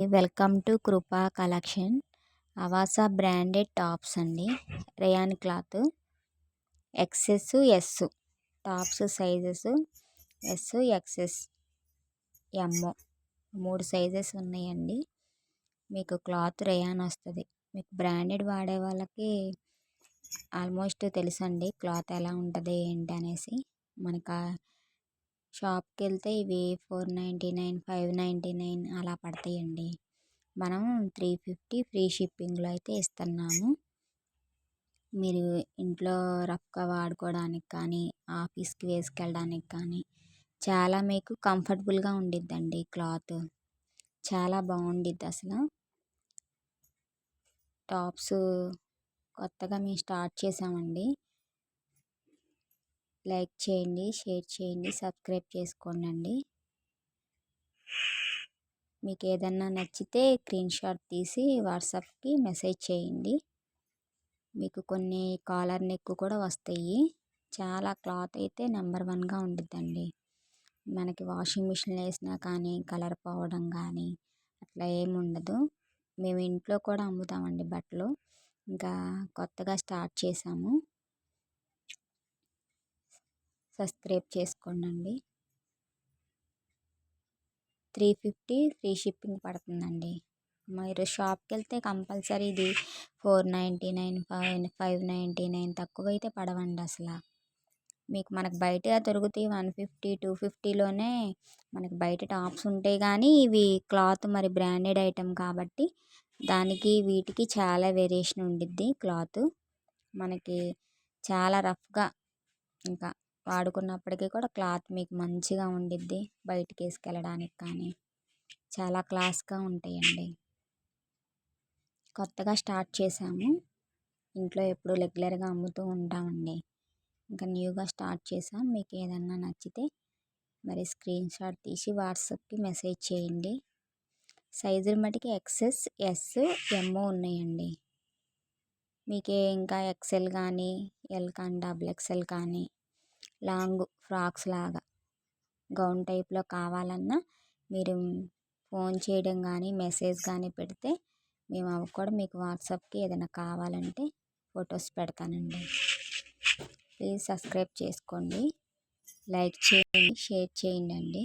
Welcome to Krupa collection. Avaasa branded tops అండి. Rayon cloth XS S tops sizes S XS M 3 sizes ఉన్నాయండి. మీకు cloth rayon వస్తుంది. మీకు branded వాడే వాళ్ళకి ఆల్మోస్ట్ తెలుసండి క్లాత్ ఎలా ఉంటుంది ఏంటి అనేసి. మనకు షాప్కి వెళ్తే ఇవి 499 599 అలా పడతాయండి. మనం 350 ఫ్రీ షిప్పింగ్లో అయితే ఇస్తున్నాము. మీరు ఇంట్లో రఫ్గా వాడుకోవడానికి కానీ ఆఫీస్కి వేసుకెళ్ళడానికి కానీ చాలా మీకు కంఫర్టబుల్గా ఉండిద్దండి. క్లాత్ చాలా బాగుండిద్ది. అసలు టాప్స్ కొత్తగా మేము స్టార్ట్ చేసామండి. లైక్ చేయండి, షేర్ చేయండి, సబ్స్క్రైబ్ చేసుకోండి. మీకు ఏదన్నా నచ్చితే స్క్రీన్ షాట్ తీసి వాట్సాప్కి మెసేజ్ చేయండి. మీకు కొన్ని కాలర్ నెక్ కూడా వస్తాయి. చాలా క్లాత్ అయితే నెంబర్ 1గా ఉండిద్దండి. మనకి వాషింగ్ మిషన్లో వేసినా కానీ కలర్ పోవడం కానీ అట్లా ఏమి ఉండదు. మేము ఇంట్లో కూడా అమ్ముతామండి బట్టలు. ఇంకా కొత్తగా స్టార్ట్ చేసాము. సబ్స్క్రైబ్ చేసుకోండి. 350 ఫ్రీ షిప్పింగ్ పడుతుందండి. మీరు షాప్కి వెళ్తే కంపల్సరీ ఇది 499 599 తక్కువ అయితే పడవండి. అసలు మీకు మనకు బయట దొరుకుతాయి 150 250లోనే మనకి బయట టాప్స్ ఉంటాయి. కానీ ఇవి క్లాత్ మరి బ్రాండెడ్ ఐటెం కాబట్టి దానికి వీటికి చాలా వేరియేషన్ ఉండిద్ది. క్లాత్ మనకి చాలా రఫ్గా ఇంకా వాడుకున్నప్పటికీ కూడా క్లాత్ మీకు మంచిగా ఉండిద్ది. బయటికి వేసుకెళ్ళడానికి కానీ చాలా క్లాస్గా ఉంటాయండి. కొత్తగా స్టార్ట్ చేసాము. ఇంట్లో ఎప్పుడు రెగ్యులర్గా అమ్ముతూ ఉంటామండి. ఇంకా న్యూగా స్టార్ట్ చేసాం. మీకు ఏదన్నా నచ్చితే మరి స్క్రీన్ షాట్ తీసి వాట్సాప్కి మెసేజ్ చేయండి. సైజుల మటుకి ఎక్సెస్ ఎస్ ఎమ్ ఉన్నాయండి. మీకు ఇంకా ఎక్సెల్ కానీ ఎల్ కానీ డబుల్ ఎక్సెల్ కానీ లాంగ్ ఫ్రాక్స్ లాగా గౌన్ టైప్లో కావాలన్నా మీరు ఫోన్ చేయడం కానీ మెసేజ్ కానీ పెడితే మేము అవి కూడా మీకు వాట్సాప్కి ఏదైనా కావాలంటే ఫొటోస్ పెడతానండి. ప్లీజ్ సబ్స్క్రైబ్ చేసుకోండి, లైక్ చేయండి, షేర్ చేయండి అండి.